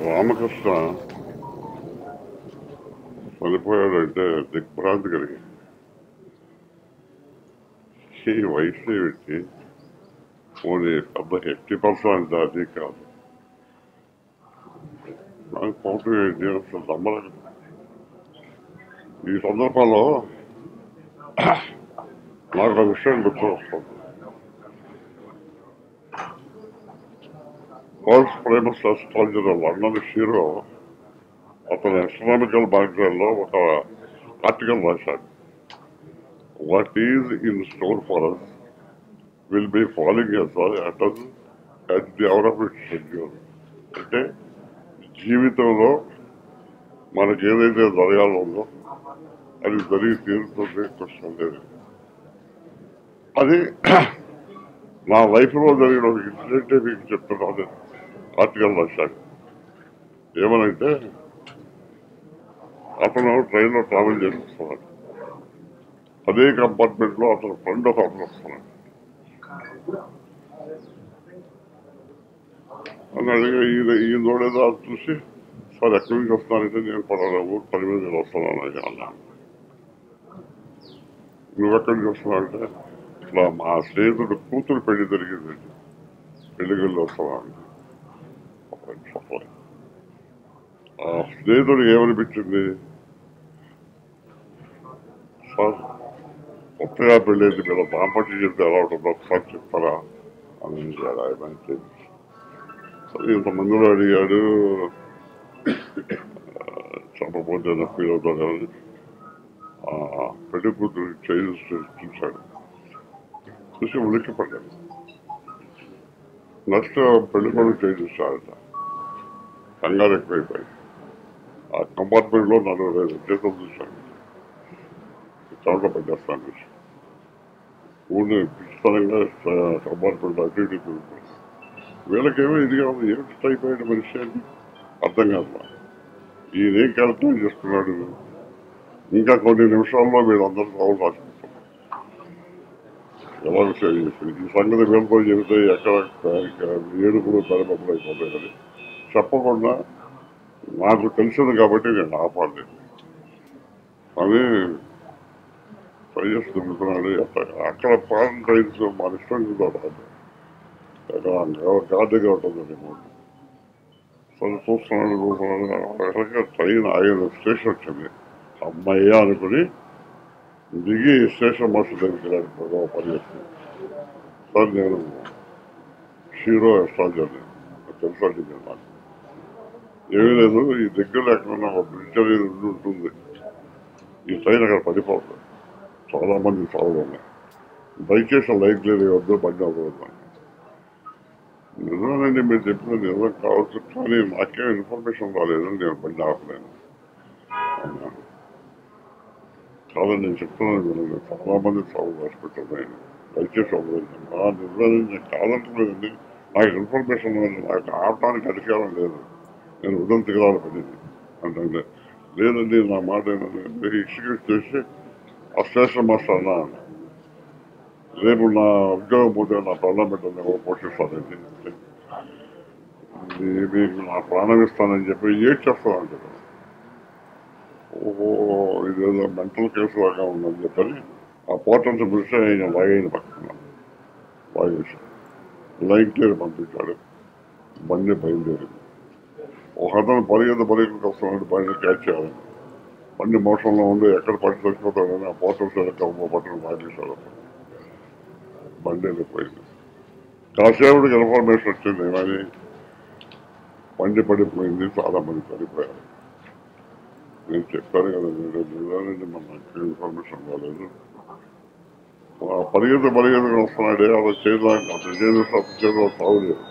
రామకృష్ణ చనిపోయాడంటే దిగ్భ్రాంతి కలిగి ఈ వయసులో పెట్టి పోనీ పెద్ద 50% అది కాదు. నాకు పోటీ ఏంటి అసలు నమ్మలేదు. ఈ సందర్భంలో నాకు ఆ విషయం గుర్తు వస్తుంది. World famous astrologer London hero అతను ఎస్ట్రానామికల్ మ్యాగజైన్లో ఒక ఆర్టికల్ రాశాడు. What is in store for us will be following at the hour of its schedule. అంటే జీవితంలో మనకి ఏదైతే జరగాలో అది జరిగి తీరుతుంది. క్వశ్చన్ లేదు. అది నా లైఫ్ లో జరిగిన ఒక ఇన్సిడెంటే మీకు చెప్తున్నాను. ఆర్టికల్ రాశాడు. ఏమనంటే అతను ట్రైన్ లో ట్రావెల్ చేస్తున్నాడు. అదే కంపార్ట్మెంట్ లో అతను ఫ్రెండ్ ఒక అతను వస్తున్నాడు. అని అడిగా ఈ నోడేదో అది చూసి సార్ ఎక్కడి నుంచి వస్తున్నానంటే నేను ఊరు 10 మీద నేను వస్తున్నాను అన్నాను. నువ్వెక్కడి నుంచి వస్తున్నావంటే ఇట్లా మా స్నేహితుడు కూతురు పెళ్లి జరిగిందండి, పెళ్లిగల్లో వస్తున్నాను. ఆ స్నేహితుడు ఏమనిపించింది, సార్ కొత్తగా పెళ్ళేది మీరు దాంపత్య చెప్తే ఎలా ఉంటుందో ఒకసారి చెప్తారా అని ఆయన సరే ఇంతమందిలో అడిగాడు. చెప్పబోతే ఫీల్ అవుతాడు కానీ పెళ్లి కూతురు చూశాడు. చూసి ఉలిక్కిపడ్డాడు. నెక్స్ట్ పెళ్లి కొడుకు చూశాడట. కంగారు ఎక్కువైపోయి ఆ కంపార్ట్మెంట్ లో 40,000 జీతం చూశాడు. చోట్ల పనిచేస్తాను ఊరిని పిచ్చితనంగా కంపార్ట్మెంట్ అటు ఇటు తిరుగుతాడు. వీళ్ళకేమో ఇదిగా ఉంది. ఏమిటి అయిపోయాడు మనిషి అని అర్థం కాదు. ఈయనేం క్యారెక్టర్ చేస్తున్నాడు. ఇంకా కొన్ని నిమిషాల్లో వీళ్ళందరూ రావు రాసుకుంటారు. ఎలా విషయం చేసింది ఈ సంగతి వీళ్ళతో చెబితే ఎక్కడ ఏడుపులు పెరపప్పులు అయిపోతాయి. అని చెప్పకుండా నాకు తెలిసింది కాబట్టి నేను ఆపాలేదు. అని ట్రై చేసి తిరుగుతున్నాడు. అక్కడ ఫారెన్ ట్రైన్స్ మన ఇష్టం చూద్దాం. గాడిగా ఉంటుంది రిమోట్. సరే చూస్తున్నాడు. ట్రైన్ ఆగిన స్టేషన్ వచ్చింది. అమ్మాయి అనుకుని దిగి స్టేషన్ మాస్టర్ దగ్గరికి పనిచేస్తుంది. సార్ నేను హీరో ఎస్ట్రాలజర్ తెలుసండి. నేను నాకు ఏమీ లేదు. ఈ దగ్గర ఎక్కడన్నా ఒక బ్రిడ్జ్ అనేది ఉంటుంది. ఈ ట్రైన్ అక్కడ పడిపోతుంది. చాలా మంది సాగులు ఉన్నాయి. దయచేసి లైట్ లేదు వద్దు బండి అవ్వదు. నిజమేనండి మీరు చెప్పిన నిజం కావచ్చు, కానీ నాకేం ఇన్ఫర్మేషన్ రాలేదని నేను బండి ఆపలేను. కాదని నేను చెప్తున్నాను వినండి. చాలా మంది సాగు హాస్పిటల్ ఉన్నాయండి. దయచేసి అవ్వలేదు. నిజమేనండి నేను కాదంటలేదండి. నాకు ఇన్ఫర్మేషన్ ఉంది. నాకు ఆపడానికి అధికారం లేదు. నేను ఉదయం తిరగాలి పడింది అంటే లేదండి నా మాట ఏంటంటే ఎగ్జిక్యూట్ చేసి ఆ స్టేషన్ మాస్టర్ అన్నా రేపు నా ఉద్యోగం పోతే నా ప్రాణం పెట్టండి పోషిస్తానండి, మీకు నా ప్రాణం ఇస్తానని చెప్పి ఏడ్ చేస్తానంటే ఓహో ఇదేదో మెంటల్ కేసు లాగా ఉందని చెప్పని ఆ పోర్టల్స్ పిలిచి ఆయన లాగైన పక్కన లాగేసి లైన్ క్లియర్ పంపించాడు. బండి బయలుదేరింది. ఒక అతను పరిగెత్తుకు వస్తున్నాడు. బండి క్యాచ్ చేయాలని బండి మోషన్లో ఉండి ఎక్కడ పట్టి చచ్చిపోతాడని ఆ పోర్టల్స్ పట్టడం లాగేశాడు. బండి వెళ్ళిపోయింది. కాసేపటికి ఇన్ఫర్మేషన్ వచ్చింది. మరి బండి పడిపోయింది, చాలా మంది చనిపోయారు. నేను చెప్పాను కదా మీరు నిజానండి మనకు ఇన్ఫర్మేషన్ రాలేదు. పరిగెత్తుకు వస్తున్నాడే అలా చేతిలో తాగులేదు.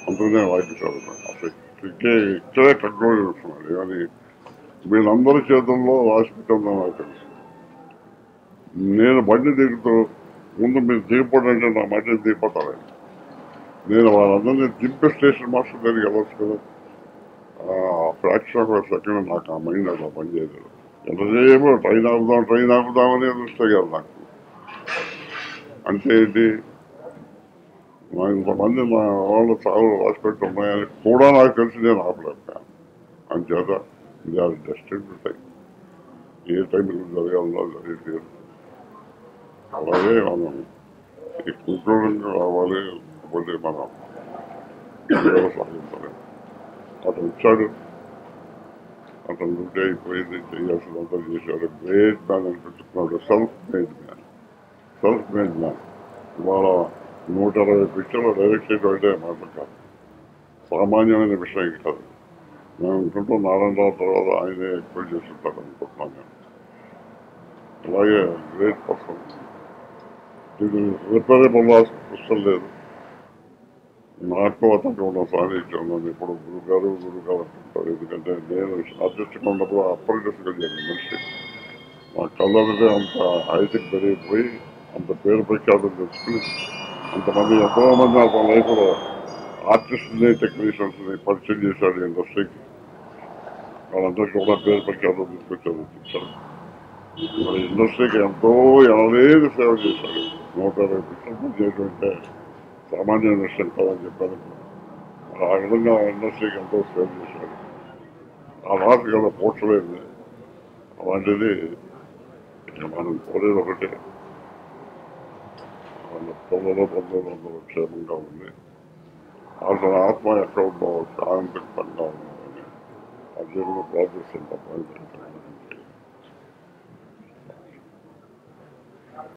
అంతనే వాయిస్తాడు. అసలు ఇక్కడే కంట్రోల్ చేస్తున్నాడు. కానీ వీళ్ళందరి చేతుల్లో రాసిపెట్టిందో నాకు తెలుసు. నేను బండి దిగుతూ ముందు మీరు దిగిపోవడంటే నా బండి దిగిపోతారండి. నేను వాళ్ళందరినీ దింపే స్టేషన్ మాస్టర్ దగ్గరికి వెళ్ళొచ్చు కదా. ఫ్రాక్షన్ ఆఫ్ సెకండ్ నాకు ఆ మైండ్ అలా పనిచేయలేదు. ఎంతసేపు ట్రైన్ ఆపుదామని దృష్టి కాదు నాకు. అంటే ఏంటి ఇంతమంది మా వాళ్ళు చావులు రాసిపెట్టి ఉన్నాయని కూడా నాకు తెలిసి నేను ఆపలేకపోయాను. అంచేత they are destined to time. ఏ టైంలో జరగాలన్నా జరిగేది. అలాగే మనం ఈ కంట్రోలింగ్ రావాలి, లేకపోతే మనం సాధించలేము. అతను వచ్చాడు, అతను డ్యూటీ అయిపోయింది, చేయాల్సినంతా చేశాడు. గ్రేట్ మ్యాన్ అనిపించుకున్నాడు. Self made man. ఇవాళ 120 పిక్చర్లు డైరెక్ట్ చేయడం అంటే మాట కాదు, సామాన్యమైన విషయం కాదు. మేము అనుకుంటూ నారాయణరావు తర్వాత ఆయనే ఎక్కువ చేస్తుంటారు అనుకుంటున్నాను నేను. అలాగే గ్రేట్ పర్సన్. ఇది రిపేరబుల్ పుస్తకం లేదు. నాకు అతనికి ఉన్న సాన్నిధ్యం నన్ను ఇప్పుడు గురుగారు అంటుంటారు. ఎందుకంటే నేను ఆర్టిస్ట్గా ఉన్నప్పుడు అప్రెంటిస్గా జరిగిన మనిషి. మా కళ్ళదే అంత హైటెక్ పెరిగిపోయి అంత పేరు ప్రఖ్యాతం తెచ్చుకుని అంతమంది ఎంతో మంది నా లైఫ్లో ఆర్టిస్ట్ని టెక్నీషియన్స్ని పరిచయం చేశాడు ఇండస్ట్రీకి. వాళ్ళందరికీ కూడా పేరు ప్రఖ్యాతం తీసుకొచ్చారు. మరి ఇండస్ట్రీకి ఎంతో ఎనలేని సేవ చేశాడు. 120 పిక్చర్లు చేయడం అంటే సామాన్య విషయం కాదని చెప్పాను. ఆ విధంగా ఇండస్ట్రీకి ఎంతో సేవ చేశాడు. ఆ రాత్రి కదా పోర్చలేదు. అలాంటిది మనం కోరేది ఒకటే, వాళ్ళ పిల్లలు బంధువులందరూ క్షేమంగా ఉంది. అతని ఆత్మ ఎక్కడ ఉందో శాంతియుతంగా ఉందని ఆ దేవుడు ప్రార్థిస్తుంటాం.